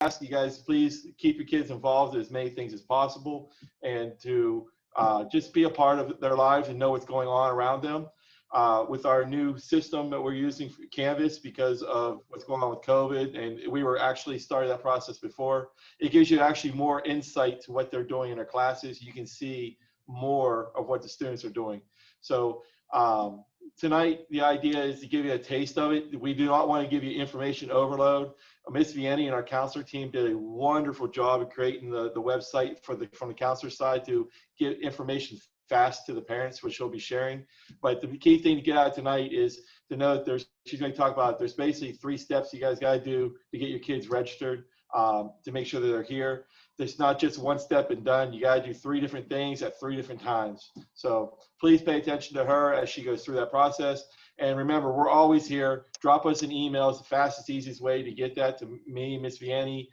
ask you guys, please keep your kids involved in as many things as possible, and to just be a part of their lives and know what's going on around them. With our new system that we're using for Canvas, because of what's going on with COVID, and we were actually started that process before, it gives you actually more insight to what they're doing in their classes. You can see more of what the students are doing. So tonight, the idea is to give you a taste of it. We do not want to give you information overload. Miss Vianney and our counselor team did a wonderful job of creating the website from the counselor side to get information fast to the parents, which she'll be sharing. But the key thing to get out tonight is to know that she's going to talk about, there's basically 3 steps you guys got to do to get your kids registered, to make sure that they're here. There's not just one step and done. You got to do 3 different things at 3 different times. So please pay attention to her as she goes through that process. And remember, we're always here. Drop us an email. It's the fastest, easiest way to get that to me, Miss Vianney,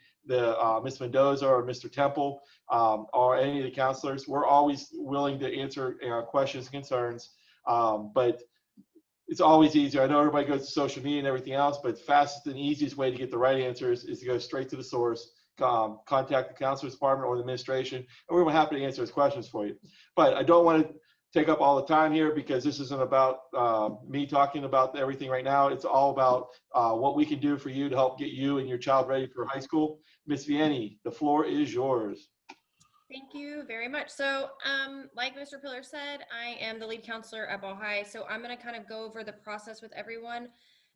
Miss Mendoza, or Mr. Temple, or any of the counselors. We're always willing to answer questions and concerns, but it's always easier. I know everybody goes to social media and everything else, but the fastest and easiest way to get the right answers is to go straight to the source, contact the counselor's department or the administration, and we're happy to answer those questions for you. But I don't want to take up all the time here, because this isn't about me talking about everything right now. It's all about what we can do for you to help get you and your child ready for high school. Miss Vianney, the floor is yours. Thank you very much. So like Mr. Pillar said, I am the lead counselor at Ball High. So I'm going to kind of go over the process with everyone.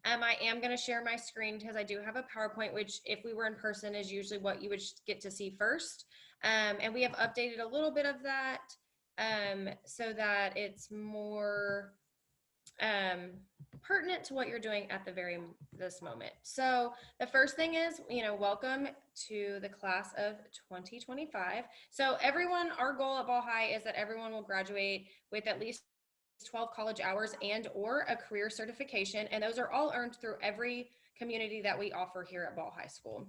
I am going to share my screen because I do have a PowerPoint, which if we were in person is usually what you would get to see first. And we have updated a little bit of that so that it's more pertinent to what you're doing at this moment. So the first thing is, welcome to the class of 2025. So everyone, our goal at Ball High is that everyone will graduate with at least 12 college hours and or a career certification, and those are all earned through every community that we offer here at Ball High School.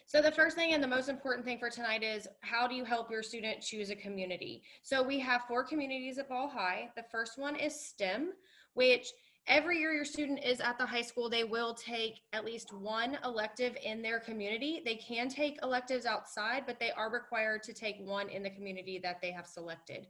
So the first thing and the most important thing for tonight is, how do you help your student choose a community? So we have 4 communities at Ball High. The first one is STEM, which every year your student is at the high school, they will take at least one elective in their community. They can take electives outside, but they are required to take one in the community that they have selected.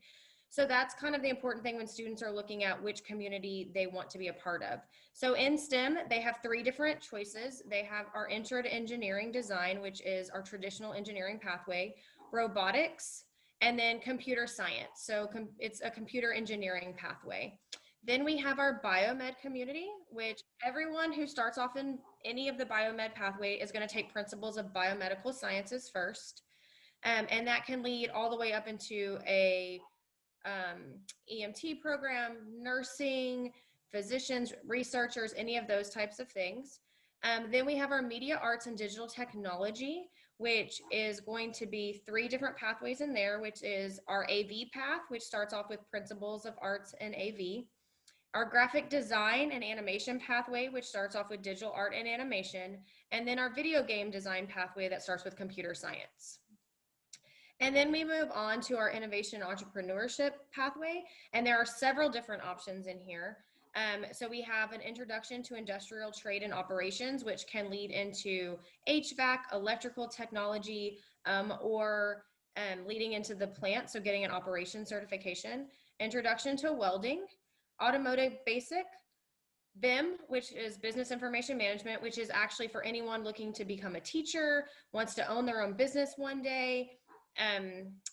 So that's kind of the important thing when students are looking at which community they want to be a part of. So in STEM, they have 3 different choices. They have our Intro to Engineering Design, which is our traditional engineering pathway, robotics, and then computer science. So it's a computer engineering pathway. Then we have our biomed community, which everyone who starts off in any of the biomed pathway is going to take principles of biomedical sciences first. And that can lead all the way up into a EMT program, nursing, physicians, researchers, any of those types of things. Then we have our media arts and digital technology, which is going to be 3 different pathways in there, which is our AV path, which starts off with principles of arts and AV. Our graphic design and animation pathway, which starts off with digital art and animation. And then our video game design pathway that starts with computer science. And then we move on to our innovation and entrepreneurship pathway, and there are several different options in here. So we have an introduction to industrial trade and operations, which can lead into HVAC, electrical technology, or leading into the plant, so getting an operation certification. Introduction to welding, automotive basic, BIM, which is business information management, which is actually for anyone looking to become a teacher, wants to own their own business one day,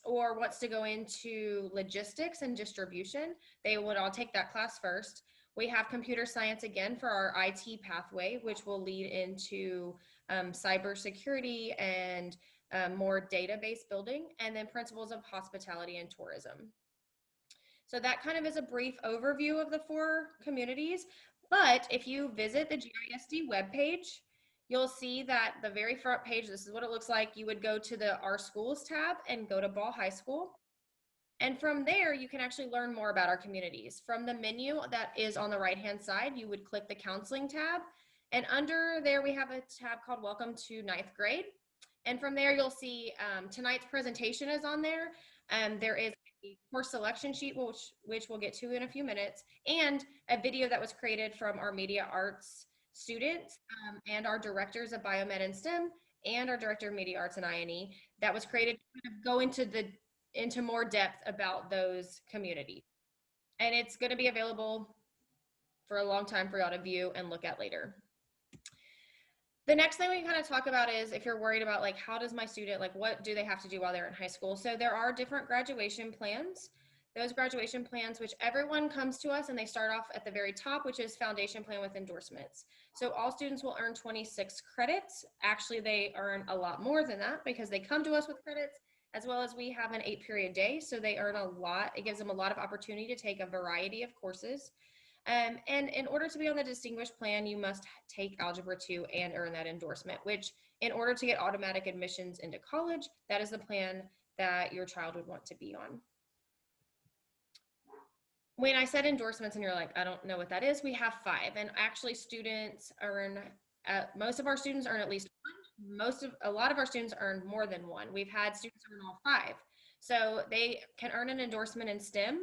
or wants to go into logistics and distribution. They would all take that class first. We have computer science again for our IT pathway, which will lead into cybersecurity and more database building, and then principles of hospitality and tourism. So that kind of is a brief overview of the 4 communities. But if you visit the GISD webpage, you'll see that the very front page, this is what it looks like. You would go to the Our Schools tab and go to Ball High School. And from there, you can actually learn more about our communities. From the menu that is on the right-hand side, you would click the Counseling tab. And under there, we have a tab called Welcome to 9th Grade. And from there, you'll see tonight's presentation is on there. There is a course selection sheet, which we'll get to in a few minutes, and a video that was created from our media arts students and our directors of biomed and STEM, and our director of media arts and INE that was created to kind of go into more depth about those communities. And it's going to be available for a long time for y'all to view and look at later. The next thing we kind of talk about is if you're worried about like, how does my student, like what do they have to do while they're in high school? So there are different graduation plans. Those graduation plans, which everyone comes to us and they start off at the very top, which is foundation plan with endorsements. So all students will earn 26 credits. Actually, they earn a lot more than that because they come to us with credits, as well as we have an 8-period day. So they earn a lot. It gives them a lot of opportunity to take a variety of courses. And in order to be on the distinguished plan, you must take Algebra 2 and earn that endorsement, which in order to get automatic admissions into college, that is the plan that your child would want to be on. When I said endorsements and you're like, I don't know what that is, we have 5. And actually students earn, most of our students earn at least 1. A lot of our students earn more than 1. We've had students earn all 5. So they can earn an endorsement in STEM,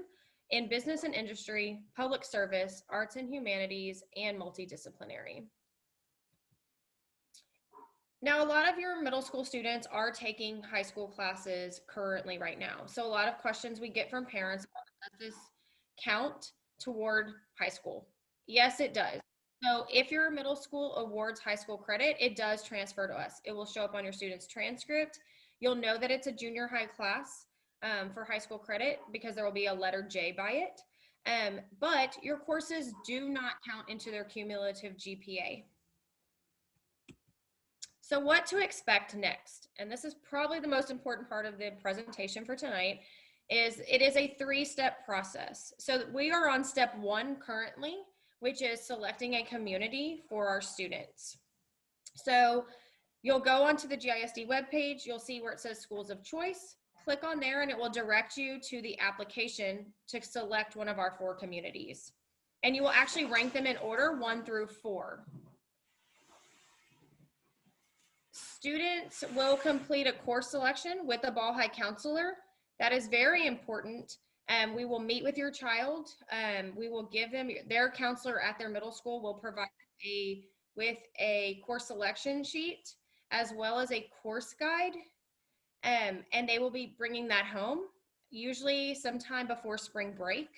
in business and industry, public service, arts and humanities, and multidisciplinary. Now, a lot of your middle school students are taking high school classes currently right now. So a lot of questions we get from parents, does this count toward high school? Yes, it does. So if your middle school awards high school credit, it does transfer to us. It will show up on your student's transcript. You'll know that it's a junior high class for high school credit because there will be a letter J by it. But your courses do not count into their cumulative GPA. So what to expect next, and this is probably the most important part of the presentation for tonight, is it is a 3-step process. So we are on step 1 currently, which is selecting a community for our students. So you'll go onto the GISD webpage, you'll see where it says schools of choice, click on there and it will direct you to the application to select one of our 4 communities. And you will actually rank them in order 1 through 4. Students will complete a course selection with a Ball High counselor. That is very important. We will meet with your child. We will give them, their counselor at their middle school will provide with a course selection sheet as well as a course guide. And they will be bringing that home, usually sometime before spring break.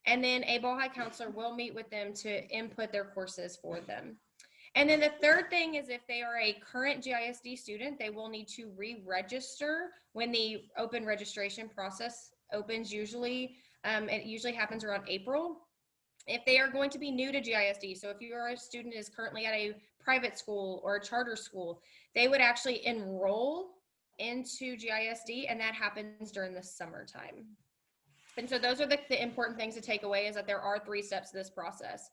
And then a Ball High counselor will meet with them to input their courses for them. And then the third thing is if they are a current GISD student, they will need to re-register when the open registration process opens usually. It usually happens around April. If they are going to be new to GISD, so if you are a student is currently at a private school or a charter school, they would actually enroll into GISD, and that happens during the summertime. And so those are the important things to take away, is that there are 3 steps to this process.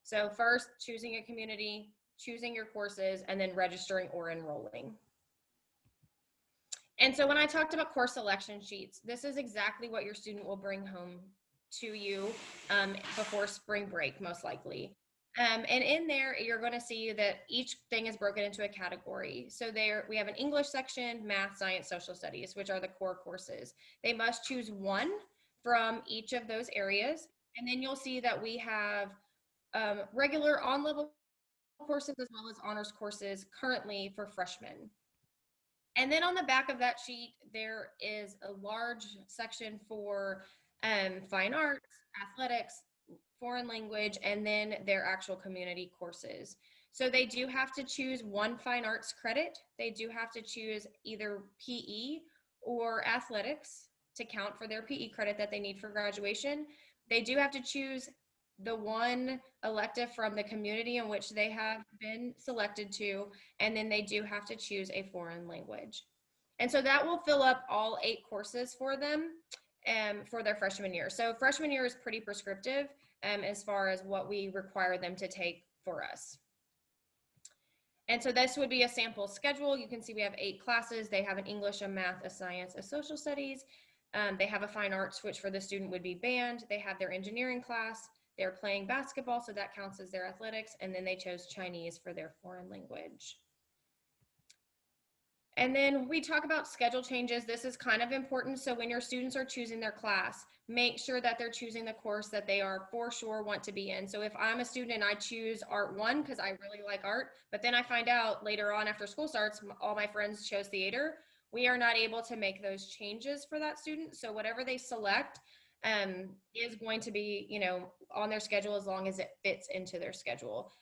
So first, choosing a community, choosing your courses, and then registering or enrolling. And so when I talked about course selection sheets, this is exactly what your student will bring home to you before spring break, most likely. And in there, you're going to see that each thing is broken into a category. So there, we have an English section, math, science, social studies, which are the core courses. They must choose 1 from each of those areas. And then you'll see that we have regular on-level courses as well as honors courses currently for freshmen. And then on the back of that sheet, there is a large section for fine arts, athletics, foreign language, and then their actual community courses. So they do have to choose 1 fine arts credit. They do have to choose either PE or athletics to count for their PE credit that they need for graduation. They do have to choose the 1 elective from the community in which they have been selected to, and then they do have to choose a foreign language. And so that will fill up all 8 courses for them for their freshman year. So freshman year is pretty prescriptive as far as what we require them to take for us. And so this would be a sample schedule. You can see we have 8 classes. They have an English, a math, a science, a social studies. They have a fine arts, which for the student would be band. They have their engineering class. They're playing basketball, so that counts as their athletics. And then they chose Chinese for their foreign language. And then we talk about schedule changes. This is kind of important. So when your students are choosing their class, make sure that they're choosing the course that they are for sure want to be in. So if I'm a student and I choose Art 1 because I really like art, but then I find out later on after school starts, all my friends chose theater, we are not able to make those changes for that student. So whatever they select is going to be, you know, on their schedule as long as it fits into their schedule.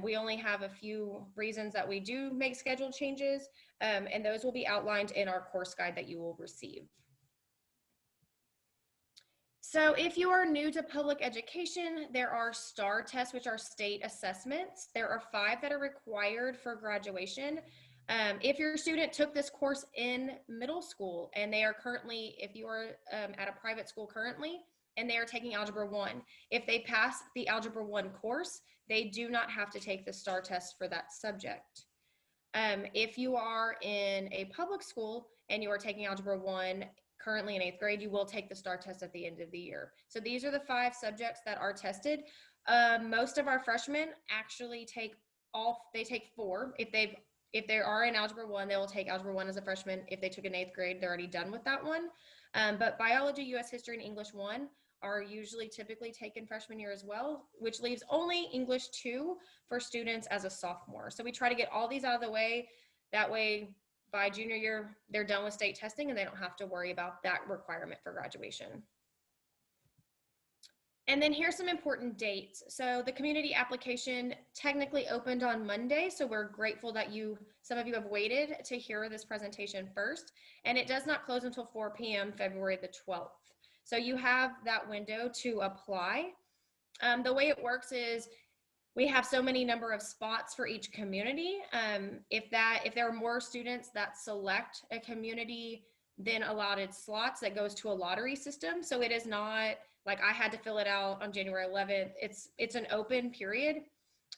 We only have a few reasons that we do make schedule changes, and those will be outlined in our course guide that you will receive. So if you are new to public education, there are STAR tests, which are state assessments. There are 5 that are required for graduation. If your student took this course in middle school and they are currently, if you are at a private school currently, and they are taking Algebra 1, if they pass the Algebra 1 course, they do not have to take the STAR test for that subject. If you are in a public school and you are taking Algebra 1 currently in 8th grade, you will take the STAR test at the end of the year. So these are the 5 subjects that are tested. Most of our freshmen actually take they take 4. If they are in Algebra 1, they will take Algebra 1 as a freshman. If they took an 8th grade, they're already done with that one. But Biology, US History, and English 1 are usually typically taken freshman year as well, which leaves only English 2 for students as a sophomore. So we try to get all these out of the way. That way, by junior year, they're done with state testing and they don't have to worry about that requirement for graduation. And then here's some important dates. So the community application technically opened on Monday. So we're grateful that some of you have waited to hear this presentation first. And it does not close until 4 p.m. February the 12th. So you have that window to apply. The way it works is we have so many number of spots for each community. If there are more students that select a community than allotted slots, that goes to a lottery system. So it is not like I had to fill it out on January 11th. It's an open period.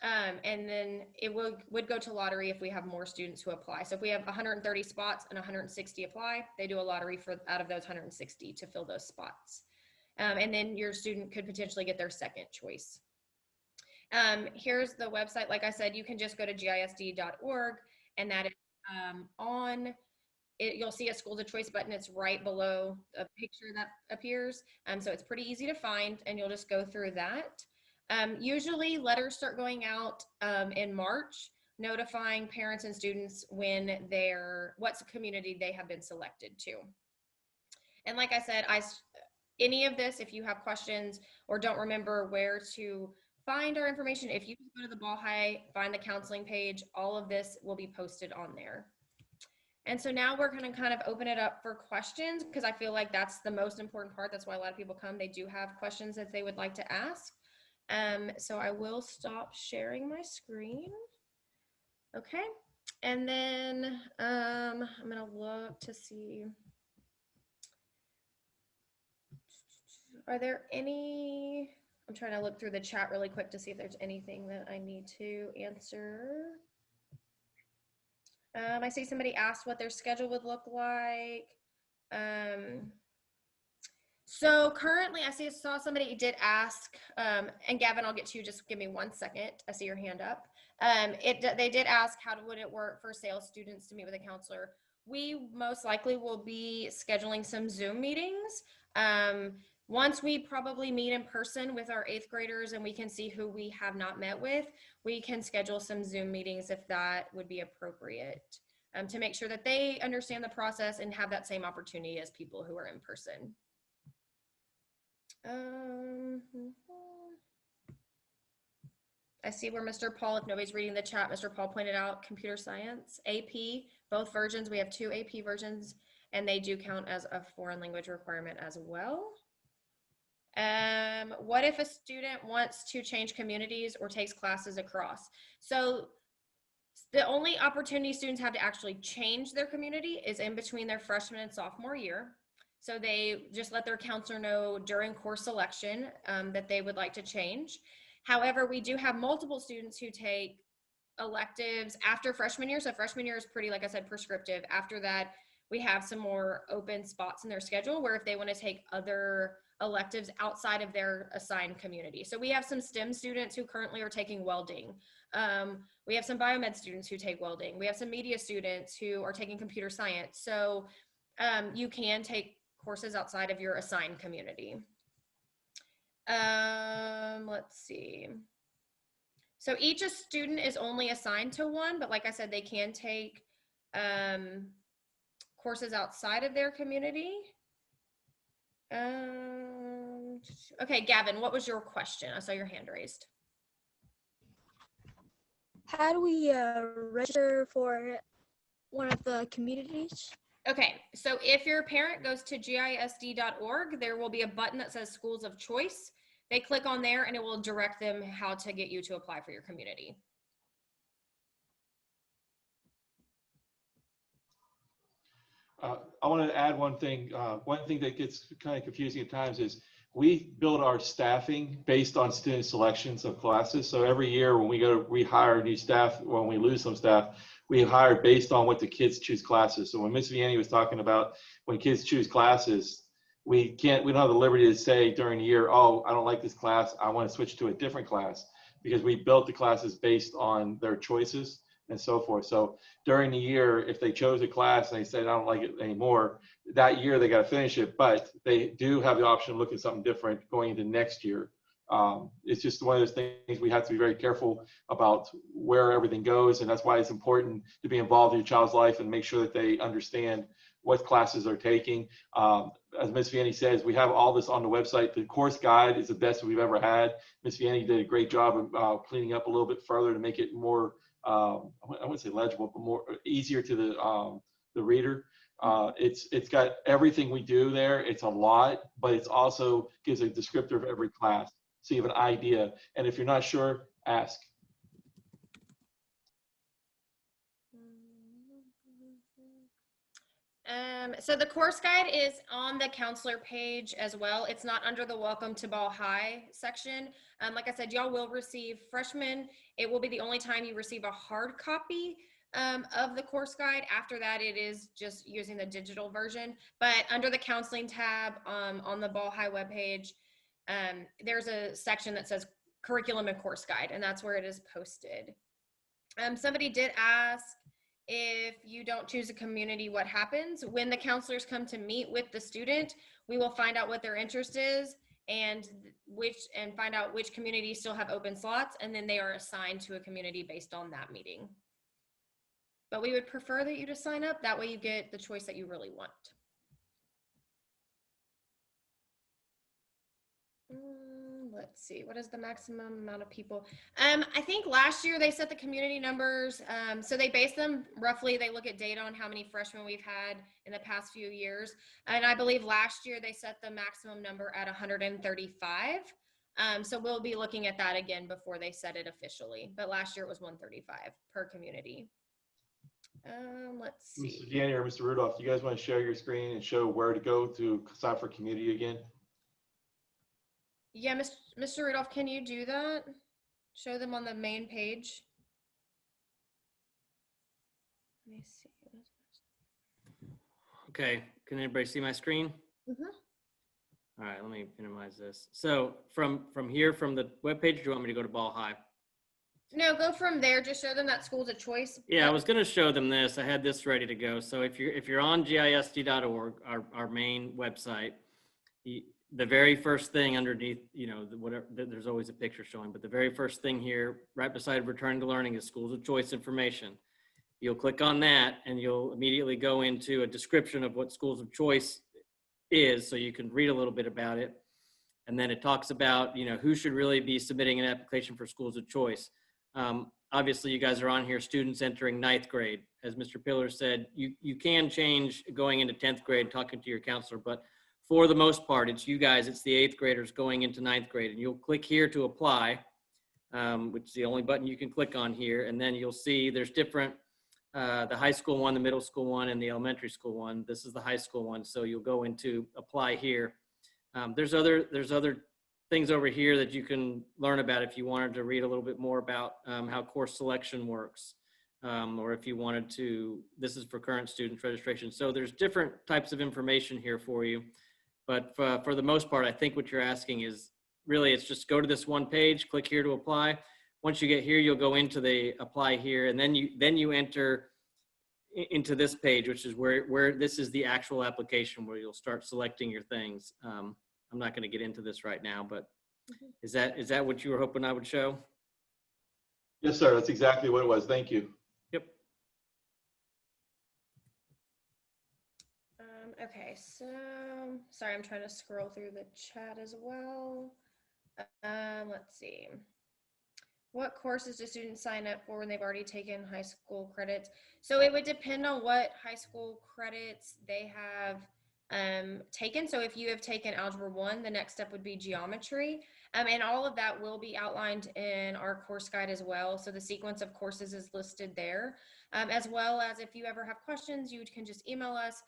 And then it would go to lottery if we have more students who apply. So if we have 130 spots and 160 apply, they do a lottery out of those 160 to fill those spots. And then your student could potentially get their second choice. Here's the website. Like I said, you can just go to gisd.org, and that is on it. You'll see a schools of choice button. It's right below a picture that appears. So it's pretty easy to find, and you'll just go through that. Usually letters start going out in March, notifying parents and students what community they have been selected to. And like I said, any of this, if you have questions or don't remember where to find our information, if you go to the Ball High, find the counseling page, all of this will be posted on there. And so now we're going to kind of open it up for questions, because I feel like that's the most important part. That's why a lot of people come. They do have questions that they would like to ask. So I will stop sharing my screen. Okay. And then I'm going to look to see. Are there any, I'm trying to look through the chat really quick to see if there's anything that I need to answer. I see somebody asked what their schedule would look like. So currently I saw somebody did ask, and Gavin, I'll get to you, just give me 1 second. I see your hand up. They did ask how would it work for sales students to meet with a counselor. We most likely will be scheduling some Zoom meetings. Once we probably meet in person with our 8th graders and we can see who we have not met with, we can schedule some Zoom meetings if that would be appropriate, to make sure that they understand the process and have that same opportunity as people who are in person. I see where Mr. Paul, if nobody's reading the chat, Mr. Paul pointed out computer science, AP, both versions. We have 2 AP versions, and they do count as a foreign language requirement as well. What if a student wants to change communities or takes classes across? So the only opportunity students have to actually change their community is in between their freshman and sophomore year. So they just let their counselor know during course selection that they would like to change. However, we do have multiple students who take electives after freshman year. So freshman year is pretty, like I said, prescriptive. After that, we have some more open spots in their schedule where if they want to take other electives outside of their assigned community. So we have some STEM students who currently are taking welding. We have some biomed students who take welding. We have some media students who are taking computer science. So you can take courses outside of your assigned community. Let's see. So each student is only assigned to one, but like I said, they can take courses outside of their community. Okay, Gavin, what was your question? I saw your hand raised. How do we register for one of the communities? Okay, so if your parent goes to GISD.org, there will be a button that says Schools of Choice. They click on there and it will direct them how to get you to apply for your community. I want to add one thing. One thing that gets kind of confusing at times is we build our staffing based on student selections of classes. So every year when we go to rehire new staff, when we lose some staff, we hire based on what the kids choose classes. So when Ms. Vianney was talking about when kids choose classes, we don't have the liberty to say during the year, oh, I don't like this class, I want to switch to a different class, because we built the classes based on their choices and so forth. So during the year, if they chose a class and they said, I don't like it anymore, that year they got to finish it, but they do have the option of looking at something different going into next year. It's just one of those things we have to be very careful about where everything goes. And that's why it's important to be involved in your child's life and make sure that they understand what classes they're taking. As Ms. Vianney says, we have all this on the website. The course guide is the best we've ever had. Ms. Vianney did a great job of cleaning up a little bit further to make it more, I wouldn't say legible, but more easier to the reader. It's got everything we do there. It's a lot, but it's also gives a descriptor of every class, so you have an idea. And if you're not sure, ask. So the course guide is on the counselor page as well. It's not under the Welcome to Ball High section. Like I said, y'all will receive freshmen. It will be the only time you receive a hard copy of the course guide. After that, it is just using the digital version. But under the counseling tab on the Ball High webpage, there's a section that says curriculum and course guide, and that's where it is posted. Somebody did ask, if you don't choose a community, what happens? When the counselors come to meet with the student, we will find out what their interest is and find out which communities still have open slots, and then they are assigned to a community based on that meeting. But we would prefer that you just sign up. That way you get the choice that you really want. Let's see, what is the maximum amount of people? I think last year they set the community numbers. So they base them roughly, they look at data on how many freshmen we've had in the past few years. And I believe last year they set the maximum number at 135. So we'll be looking at that again before they set it officially. But last year it was 135 per community. Let's see. Mr. Vianney or Mr. Rudolph, do you guys want to share your screen and show where to go to sign for community again? Yeah, Mr. Rudolph, can you do that? Show them on the main page. Let me see. Okay, can anybody see my screen? Mm-hmm. All right, let me minimize this. So from here, from the webpage, do you want me to go to Ball High? No, go from there. Just show them that school's a choice. Yeah, I was going to show them this. I had this ready to go. So if you're on GISD.org, our main website, the very first thing underneath, whatever, there's always a picture showing, but the very first thing here, right beside Return to Learning, is Schools of Choice information. You'll click on that and you'll immediately go into a description of what Schools of Choice is, so you can read a little bit about it. And then it talks about, who should really be submitting an application for Schools of Choice. Obviously, you guys are on here, students entering 9th grade. As Mr. Pillar said, you can change going into 10th grade, talking to your counselor, but for the most part, it's you guys, it's the 8th graders going into 9th grade. And you'll click here to apply, which is the only button you can click on here. And then you'll see there's different, the high school one, the middle school one, and the elementary school one. This is the high school one. So you'll go into apply here. There's other things over here that you can learn about if you wanted to read a little bit more about how course selection works. Or if you wanted to, this is for current student registration. So there's different types of information here for you. But for the most part, I think what you're asking is really, it's just go to this one page, click here to apply. Once you get here, you'll go into the apply here, and then you enter into this page, which is where this is the actual application where you'll start selecting your things. I'm not going to get into this right now, but is that what you were hoping I would show? Yes, sir. That's exactly what it was. Thank you. Yep. Okay, so sorry, I'm trying to scroll through the chat as well. Let's see. What courses do students sign up for when they've already taken high school credits? So it would depend on what high school credits they have taken. So if you have taken Algebra 1, the next step would be geometry. And all of that will be outlined in our course guide as well. So the sequence of courses is listed there, as well as if you ever have questions, you can just email us,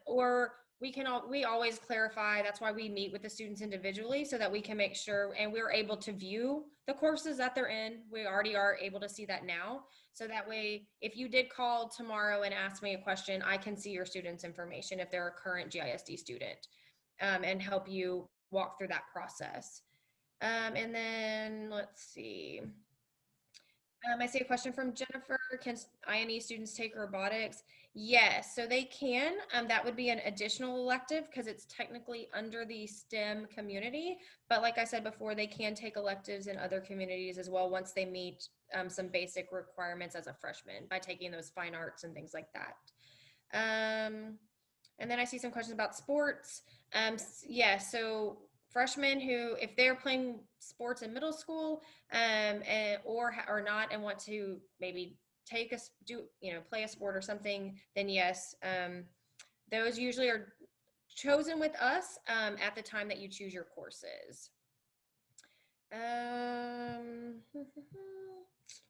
or we always clarify. That's why we meet with the students individually so that we can make sure, and we're able to view the courses that they're in. We already are able to see that now. So that way, if you did call tomorrow and ask me a question, I can see your student's information if they're a current GISD student, and help you walk through that process. And then let's see. I see a question from Jennifer. Can INE students take robotics? Yes, so they can. That would be an additional elective because it's technically under the STEM community. But like I said before, they can take electives in other communities as well once they meet some basic requirements as a freshman by taking those fine arts and things like that. And then I see some questions about sports. Yeah, so freshmen who, if they're playing sports in middle school, or not, and want to maybe play a sport or something, then yes, those usually are chosen with us at the time that you choose your courses.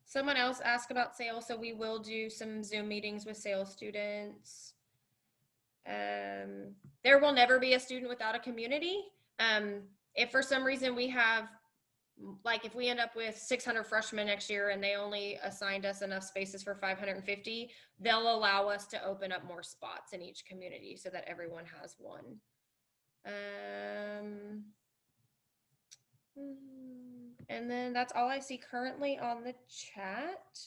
Someone else asked about sales, so we will do some Zoom meetings with sales students. There will never be a student without a community. If for some reason we have, like if we end up with 600 freshmen next year and they only assigned us enough spaces for 550, they'll allow us to open up more spots in each community so that everyone has one. And then that's all I see currently on the chat.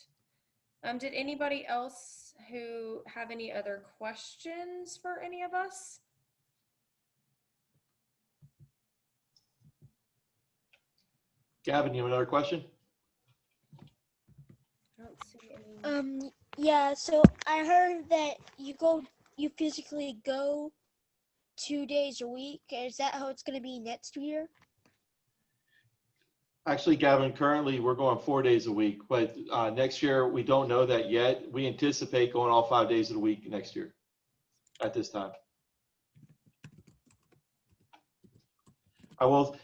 Did anybody else who have any other questions for any of us? Gavin, you have another question? I don't see any. Yeah, so I heard that you physically go 2 days a week. Is that how it's going to be next year? Actually, Gavin, currently we're going 4 days a week, but next year we don't know that yet. We anticipate going all 5 days of the week next year at this time. I will,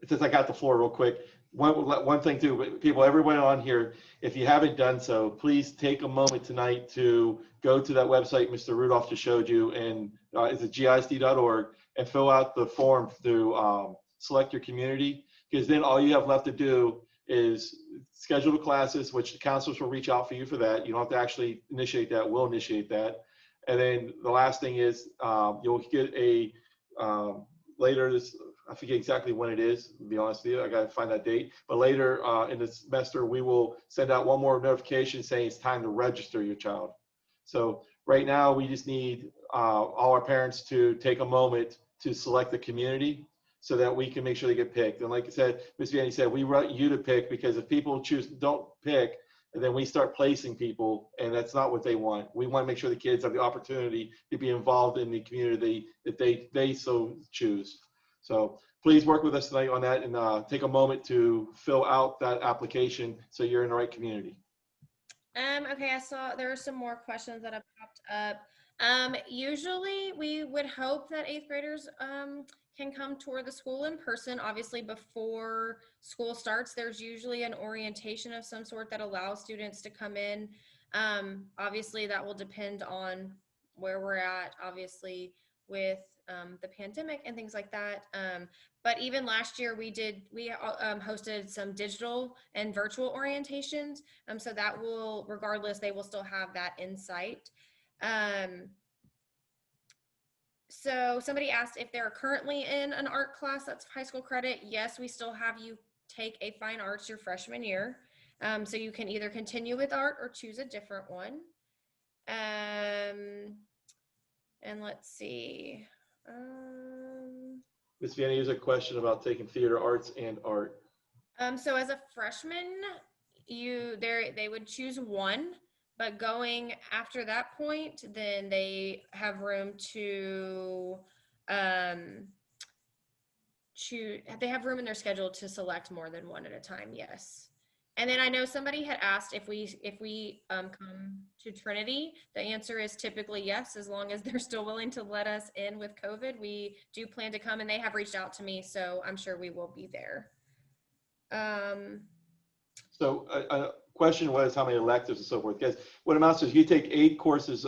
since I got the floor real quick, one thing too, people, everyone on here, if you haven't done so, please take a moment tonight to go to that website Mr. Rudolph just showed you, and it's at gisd.org, and fill out the form to select your community, because then all you have left to do is schedule the classes, which the counselors will reach out for you for that. You don't have to actually initiate that, we'll initiate that. And then the last thing is you'll get a, later this, I forget exactly when it is, to be honest with you, I gotta find that date, but later in the semester, we will send out one more notification saying it's time to register your child. So right now, we just need all our parents to take a moment to select the community so that we can make sure they get picked. And like I said, Ms. Vanny said, we want you to pick, because if people don't pick, and then we start placing people, and that's not what they want. We want to make sure the kids have the opportunity to be involved in the community that they so choose. So please work with us tonight on that, and take a moment to fill out that application so you're in the right community. Okay, I saw there are some more questions that have popped up. Usually we would hope that 8th graders can come tour the school in person. Obviously, before school starts, there's usually an orientation of some sort that allows students to come in. Obviously, that will depend on where we're at, obviously, with the pandemic and things like that. But even last year we hosted some digital and virtual orientations. So that will, regardless, they will still have that insight. So somebody asked if they're currently in an art class that's high school credit. Yes, we still have you take a fine arts your freshman year. So you can either continue with art or choose a different one. And let's see. Ms. Vianney, here's a question about taking theater arts and art. So as a freshman, they would choose one, but going after that point, then they have room to they have room in their schedule to select more than one at a time. Yes. And then I know somebody had asked if we come to Trinity. The answer is typically yes, as long as they're still willing to let us in with COVID. We do plan to come, and they have reached out to me, so I'm sure we will be there. So a question was how many electives and so forth. Because what amounts to is you take 8 courses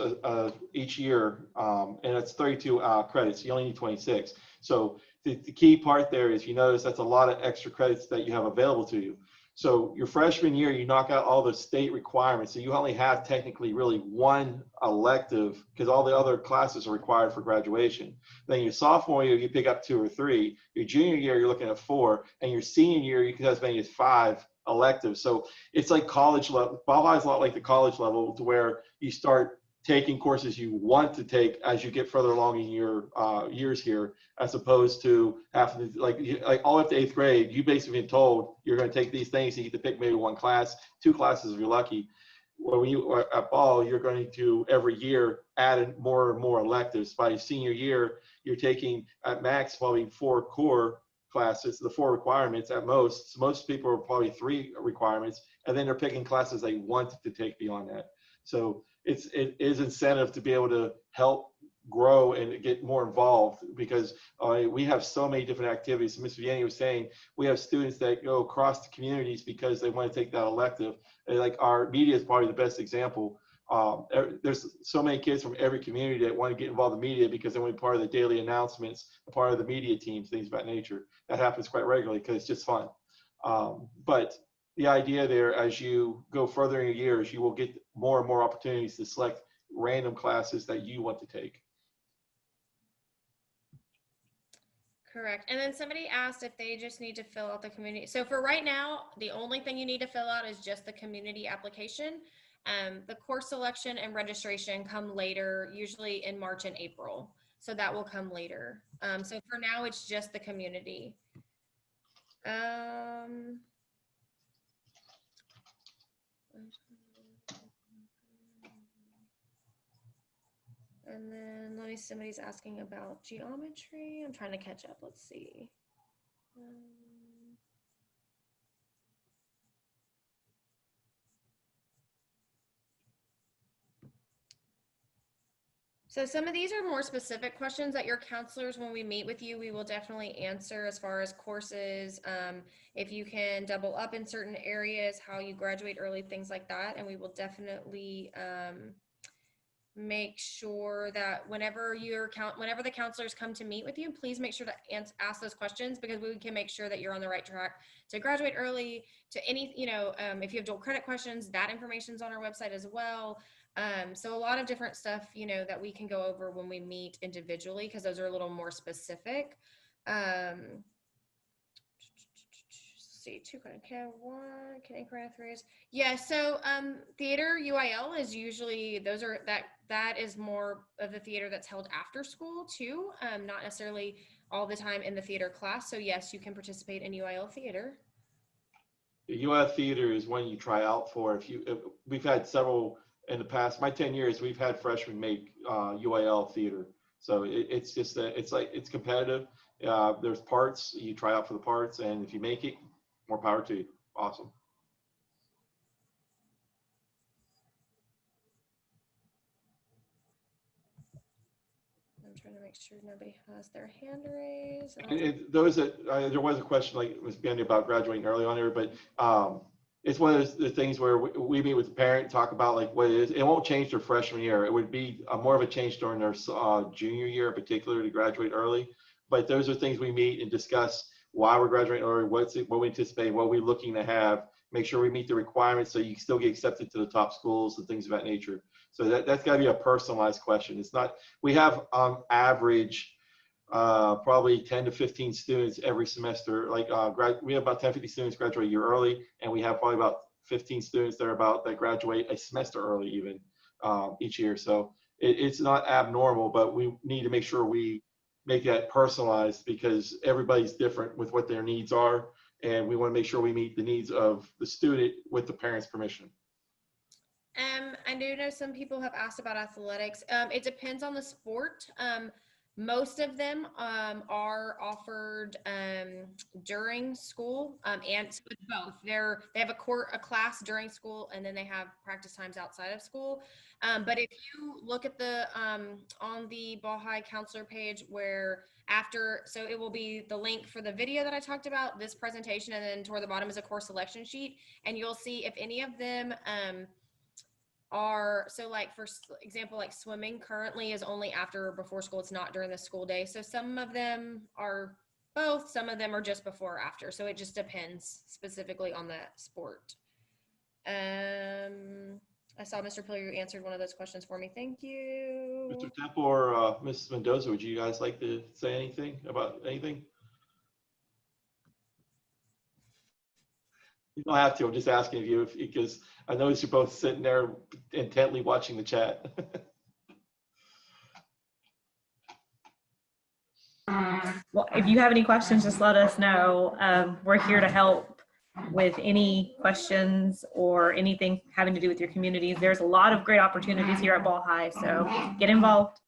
each year, and it's 32 credits. You only need 26. So the key part there is you notice that's a lot of extra credits that you have available to you. So your freshman year, you knock out all the state requirements. So you only have technically really 1 elective because all the other classes are required for graduation. Then your sophomore year, you pick up 2 or 3. Your junior year, you're looking at 4. And your senior year, you can have as many as 5 electives. So it's like college level. Ball High is a lot like the college level to where you start taking courses you want to take as you get further along in your years here, as opposed to having to, like all up to 8th grade, you basically been told you're going to take these things. You get to pick maybe 1 class, 2 classes if you're lucky. Well, when you are at Ball, you're going to every year add in more and more electives. By your senior year, you're taking at max probably 4 core classes, the 4 requirements at most. So most people are probably 3 requirements, and then they're picking classes they want to take beyond that. So it is incentive to be able to help grow and get more involved because we have so many different activities. Ms. Vianney was saying we have students that go across the communities because they want to take that elective. And like our media is probably the best example. There's so many kids from every community that want to get involved in media because they want to be part of the daily announcements, part of the media teams, things of that nature. That happens quite regularly because it's just fun. But the idea there, as you go further in your years, you will get more and more opportunities to select random classes that you want to take. Correct. And then somebody asked if they just need to fill out the community. So for right now, the only thing you need to fill out is just the community application. The course selection and registration come later, usually in March and April. So that will come later. So for now, it's just the community. And then let me, somebody's asking about geometry. I'm trying to catch up. Let's see. So some of these are more specific questions that your counselors, when we meet with you, we will definitely answer as far as courses, if you can double up in certain areas, how you graduate early, things like that. And we will definitely make sure that whenever the counselors come to meet with you, please make sure to ask those questions because we can make sure that you're on the right track to graduate early. To any, if you have dual credit questions, that information's on our website as well. So a lot of different stuff, that we can go over when we meet individually, because those are a little more specific. See, 2 credit, okay, 1 can credit 3 is, yeah. So theater UIL is usually, that is more of the theater that's held after school too, not necessarily all the time in the theater class. So yes, you can participate in UIL theater. The UIL theater is one you try out for. We've had several in the past, my 10 years, we've had freshmen make UIL theater. So it's just it's competitive. There's parts, you try out for the parts, and if you make it, more power to you. Awesome. I'm trying to make sure nobody has their hand raised. There was a question like Ms. Bandy about graduating early on there, but it's one of the things where we meet with the parent, talk about like what it is. It won't change their freshman year. It would be more of a change during their junior year in particular to graduate early. But those are things we meet and discuss why we're graduating early, what we anticipate, what we're looking to have, make sure we meet the requirements so you can still get accepted to the top schools and things of that nature. So that's got to be a personalized question. It's not, we have on average probably 10 to 15 students every semester. Like we have about 10, 50 students graduate a year early, and we have probably about 15 students that graduate a semester early even each year. So it's not abnormal, but we need to make sure we make that personalized because everybody's different with what their needs are. And we want to make sure we meet the needs of the student with the parent's permission. I do know some people have asked about athletics. It depends on the sport. Most of them are offered during school, and so it's both. They have a class during school, and then they have practice times outside of school. But if you look at the on the Ball High counselor page, where so it will be the link for the video that I talked about, this presentation, and then toward the bottom is a course selection sheet, and you'll see if any of them so like for example, like swimming currently is only after or before school. It's not during the school day. So some of them are both, some of them are just before or after. So it just depends specifically on that sport. I saw Mr. Pillar, you answered one of those questions for me. Thank you. Mr. Temple or Mrs. Mendoza, would you guys like to say anything about anything? You don't have to. I'm just asking you because I noticed you're both sitting there intently watching the chat. Well, if you have any questions, just let us know. We're here to help with any questions or anything having to do with your communities. There's a lot of great opportunities here at Ball High, so get involved.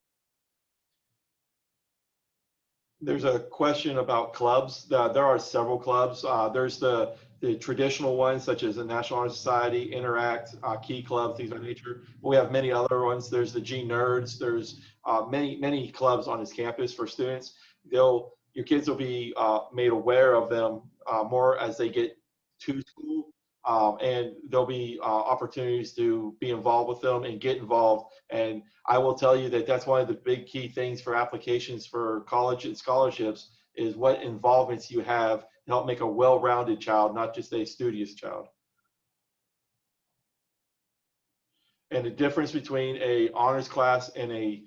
There's a question about clubs. There are several clubs. There's the traditional ones such as the National Honor Society, Interact, Key Club, things of that nature. We have many other ones. There's the G Nerds. There's many clubs on this campus for students. Your kids will be made aware of them more as they get to school, and there'll be opportunities to be involved with them and get involved. And I will tell you that that's one of the big key things for applications for college and scholarships is what involvements you have to help make a well-rounded child, not just a studious child. And the difference between a honors class and a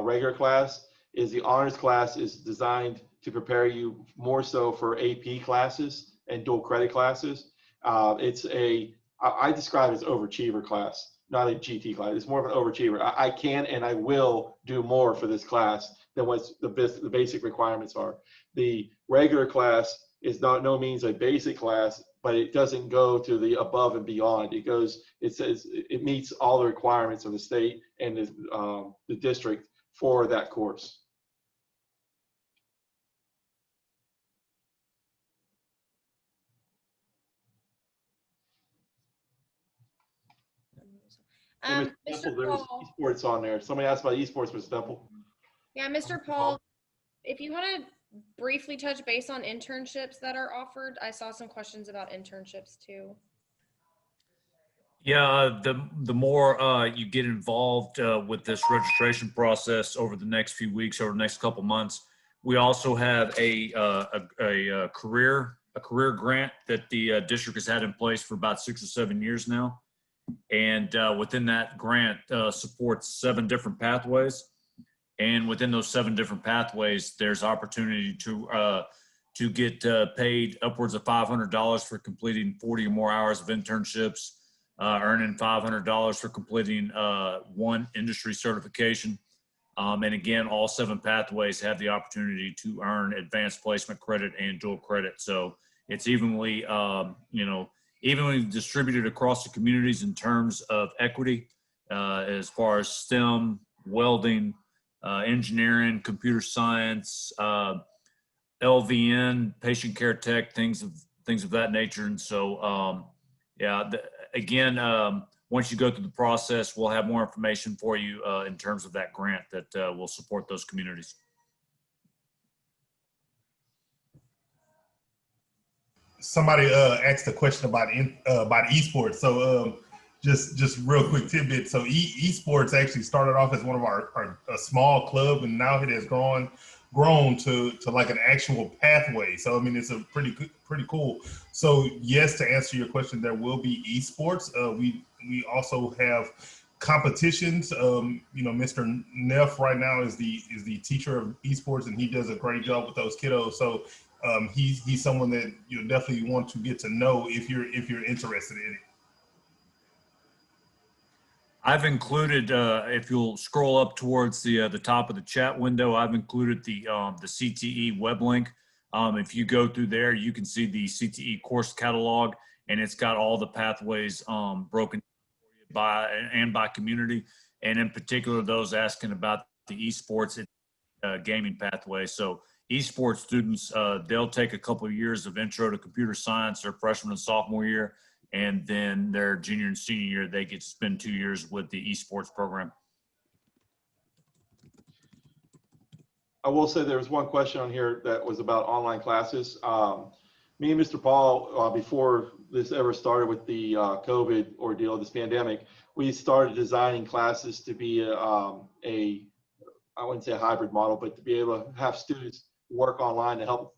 regular class is the honors class is designed to prepare you more so for AP classes and dual credit classes. I describe it as overachiever class, not a GT class. It's more of an overachiever. I can and I will do more for this class than what the basic requirements are. The regular class is not no means a basic class, but it doesn't go to the above and beyond. It says it meets all the requirements of the state and the district for that course. Mr. Temple, there's esports on there. Somebody asked about esports, Mr. Temple. Yeah, Mr. Paul, if you want to briefly touch base on internships that are offered, I saw some questions about internships too. Yeah, the more you get involved with this registration process over the next few weeks, over the next couple months, we also have a career grant that the district has had in place for about 6 or 7 years now. And within that grant supports 7 different pathways. And within those 7 different pathways, there's opportunity to get paid upwards of $500 for completing 40 or more hours of internships, earning $500 for completing 1 industry certification. And again, all 7 pathways have the opportunity to earn advanced placement credit and dual credit. So it's evenly, evenly distributed across the communities in terms of equity, as far as STEM, welding, engineering, computer science, LVN, patient care tech, things of that nature. And so, again, once you go through the process, we'll have more information for you in terms of that grant that will support those communities. Somebody asked a question about esports. So just real quick tidbit. So esports actually started off as one of our a small club, and now it has grown to like an actual pathway. So I mean, it's a pretty cool. So yes, to answer your question, there will be esports. We also have competitions. Mr. Neff right now is the teacher of esports, and he does a great job with those kiddos. So he's someone that you definitely want to get to know if you're interested in it. I've included, if you'll scroll up towards the top of the chat window, I've included the CTE web link. If you go through there, you can see the CTE course catalog, and it's got all the pathways broken by community, and in particular those asking about the esports gaming pathway. So esports students, they'll take a couple of years of intro to computer science their freshman and sophomore year, and then their junior and senior year they get to spend 2 years with the esports program. I will say there was one question on here that was about online classes. Me and Mr. Paul, before this ever started with the COVID ordeal, this pandemic, we started designing classes to be I wouldn't say a hybrid model, but to be able to have students work online to help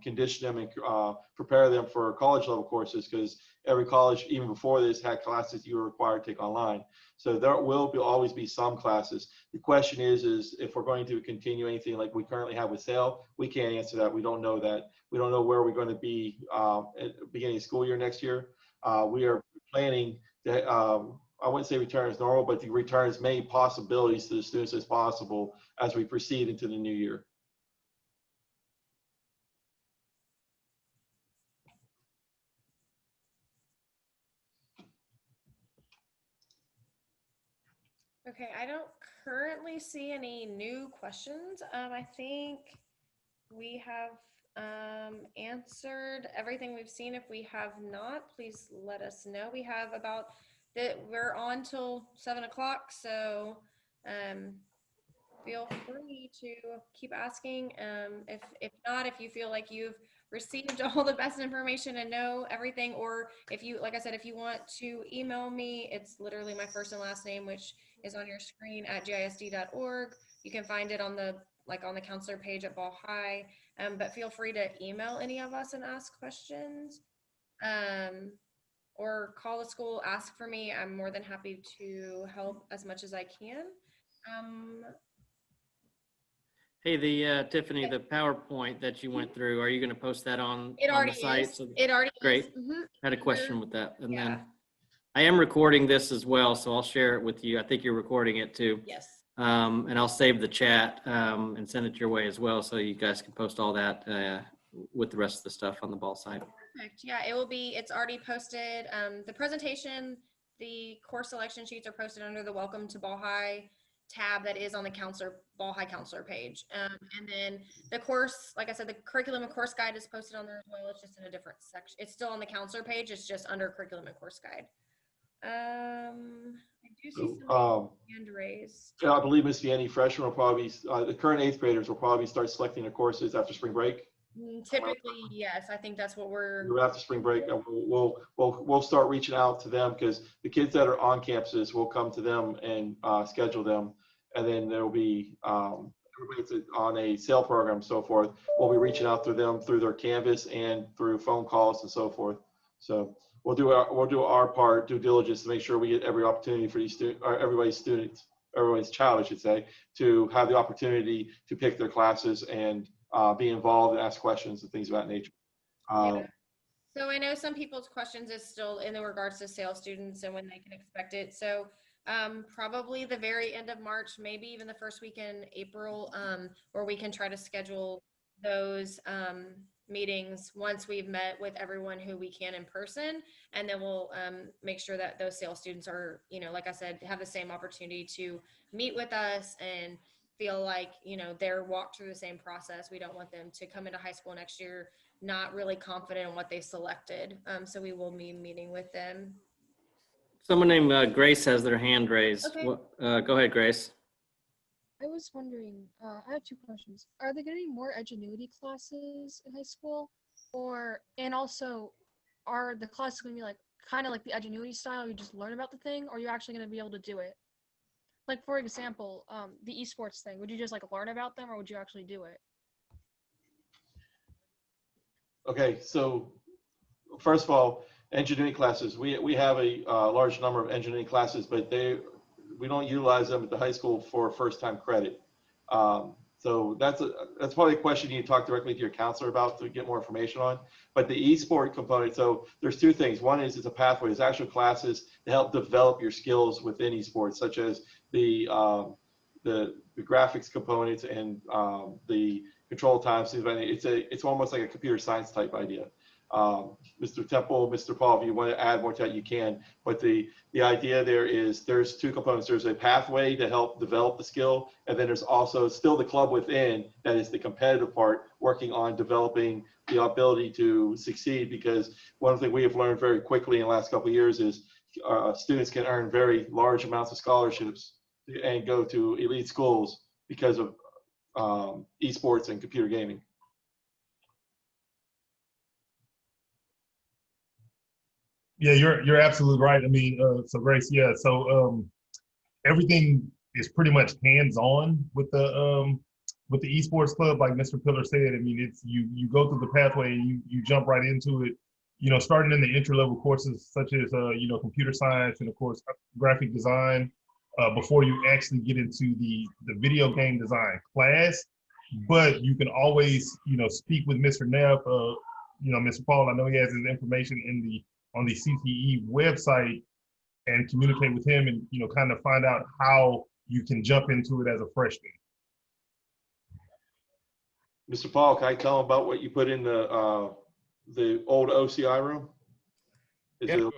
condition them and prepare them for college level courses, because every college, even before this, had classes you were required to take online. So there will always be some classes. The question is if we're going to continue anything like we currently have with SAIL, we can't answer that. We don't know that. We don't know where we're going to be at the beginning of school year next year. We are planning to, I wouldn't say return as normal, but to return as many possibilities to the students as possible as we proceed into the new year. Okay, I don't currently see any new questions. I think we have answered everything we've seen. If we have not, please let us know. We have about that. We're on till 7 o'clock, so feel free to keep asking. If not, if you feel like you've received all the best information and know everything, or if you, like I said, if you want to email me, it's literally my first and last name, which is on your screen at gisd.org. You can find it on the counselor page at Ball High. But feel free to email any of us and ask questions, or call the school, ask for me. I'm more than happy to help as much as I can. Hey, Tiffany, the PowerPoint that you went through, are you going to post that on the site? So it already great. is. Mm-hmm. I had a question with that. And Yeah. then I am recording this as well, so I'll share it with you. I think you're recording it too. Yes. And I'll save the chat and send it your way as well, so you guys can post all that with the rest of the stuff on the Ball site. Perfect. Yeah, it will be. It's already posted. The presentation, the course selection sheets are posted under the Welcome to Ball High tab that is on the Ball High counselor page. And then the course, like I said, the curriculum and course guide is posted on there as well. It's just in a different section. It's still on the counselor page. It's just under curriculum and course guide. I do see some hand raised. Yeah, I believe Ms. Vianney, freshmen will probably, the current 8th graders will probably start selecting their courses after spring break. Typically, yes. I think that's what we're. After spring break, we'll start reaching out to them, because the kids that are on campuses will come to them and schedule them, and then there will be everybody on a SAIL program and so forth. We'll be reaching out to them through their Canvas and through phone calls and so forth. So we'll do our part, due diligence, to make sure we get every opportunity for these students, or everybody's child, I should say, to have the opportunity to pick their classes and be involved and ask questions and things of that nature. Yeah. So I know some people's questions is still in regards to SAIL students and when they can expect it. So probably the very end of March, maybe even the first week in April, where we can try to schedule those meetings once we've met with everyone who we can in person, and then we'll make sure that those SAIL students are, like I said, have the same opportunity to meet with us and feel like, they're walked through the same process. We don't want them to come into high school next year not really confident in what they selected. So we will be meeting with them. Someone named Grace has their hand raised. Okay. Go ahead, Grace. I was wondering, I have two questions. Are they getting more Edgenuity classes in high school? And also, are the classes going to be kind of like the Edgenuity style, you just learn about the thing, or are you actually going to be able to do it? Like, for example, the esports thing, would you just learn about them, or would you actually do it? Okay, so first of all, engineering classes. We have a large number of engineering classes, but we don't utilize them at the high school for first-time credit. So that's probably a question you need to talk directly to your counselor about to get more information on. But the e-sport component, so there's two things. One is it's a pathway. There's actual classes to help develop your skills within esports, such as the graphics components and the control times. It's almost like a computer science type idea. Mr. Temple, Mr. Paul, if you want to add more to that, you can. But the idea there is there's two components. There's a pathway to help develop the skill, and then there's also still the club within that is the competitive part, working on developing the ability to succeed. Because one thing we have learned very quickly in the last couple of years is students can earn very large amounts of scholarships and go to elite schools because of esports and computer gaming. Yeah, you're absolutely right. I mean, so Grace, yeah, so everything is pretty much hands-on with the esports club, like Mr. Pillar said. I mean, it's you go through the pathway and you jump right into it. You know, starting in the entry-level courses such as computer science and of course graphic design, before you actually get into the video game design class. But you can always speak with Mr. Neff. Mr. Paul, I know he has his information on the CTE website, and communicate with him and kind of find out how you can jump into it as a freshman. Mr. Paul, can I tell him about what you put in the old OCI room? Go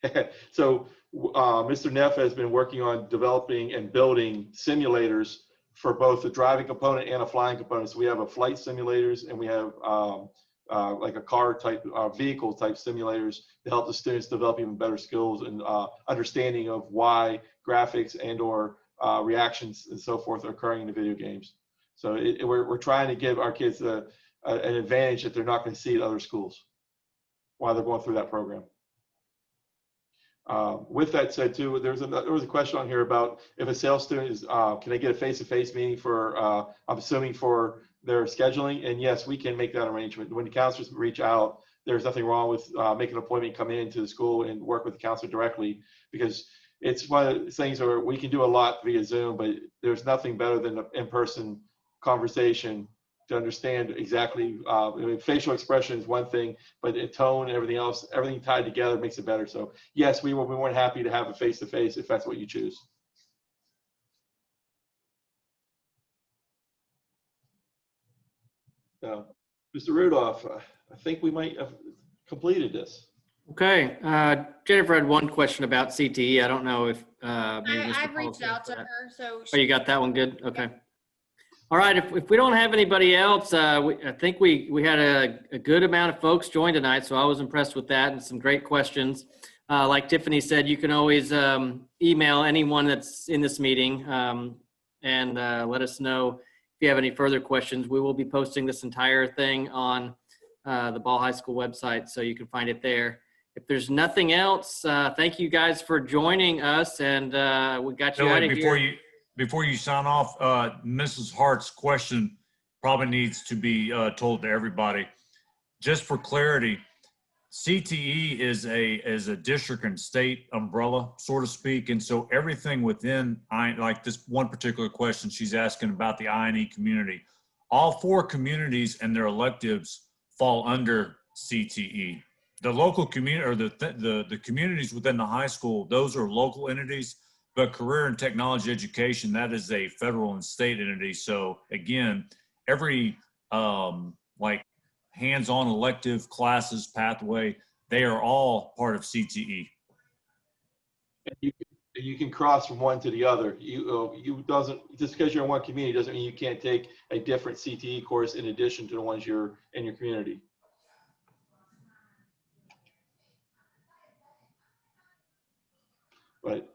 ahead. So Mr. Neff has been working on developing and building simulators for both the driving component and a flying component. So we have a flight simulators, and we have like a car type, vehicle type simulators to help the students develop even better skills and understanding of why graphics and or reactions and so forth are occurring in the video games. So we're trying to give our kids an advantage that they're not going to see at other schools while they're going through that program. With that said, too, there was a question on here about if a sales student is, can they get a face-to-face meeting for, I'm assuming for their scheduling, and yes, we can make that arrangement. When the counselors reach out, there's nothing wrong with making an appointment, come into the school and work with the counselor directly, because it's one of the things where we can do a lot via Zoom, but there's nothing better than an in-person conversation to understand exactly. Facial expression is one thing, but in tone and everything else, everything tied together makes it better. So yes, we will be more than happy to have a face-to-face if that's what you choose. Mr. Rudolph, I think we might have completed this. Okay, Jennifer had one question about CTE. I don't know if maybe Mr. I've Paul's reached here out for to that. her, so Oh, you got that one good? Okay. All right, if we don't have anybody else, I think we had a good amount of folks join tonight, so I was impressed with that and some great questions. Like Tiffany said, you can always email anyone that's in this meeting and let us know if you have any further questions. We will be posting this entire thing on the Ball High School website, so you can find it there. If there's nothing else, thank you guys for joining us, and we got you out of here. Before you sign off, Mrs. Hart's question probably needs to be told to everybody. Just for clarity, CTE is a district and state umbrella, so to speak, and so everything within, like this one particular question she's asking about the I&E community, all 4 communities and their electives fall under CTE. The local community, or the communities within the high school, those are local entities. But career and technology education, that is a federal and state entity. So again, every like hands-on elective classes pathway, they are all part of CTE. You can cross from one to the other. You doesn't, just because you're in one community doesn't mean you can't take a different CTE course in addition to the ones you're in your community. But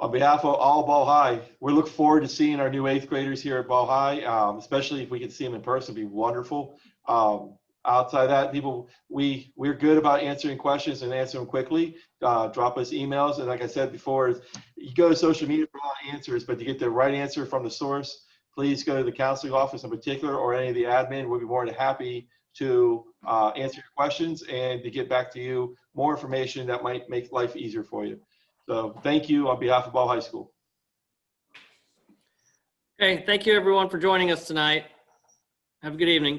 on behalf of all Ball High, we look forward to seeing our new 8th graders here at Ball High, especially if we can see them in person, it'd be wonderful. Outside that, people, we're good about answering questions and answering them quickly. Drop us emails. And like I said before, you go to social media for a lot of answers, but to get the right answer from the source, please go to the counseling office in particular or any of the admin. We'll be more than happy to answer your questions and to get back to you more information that might make life easier for you. So thank you on behalf of Ball High School. Okay, thank you everyone for joining us tonight. Have a good evening.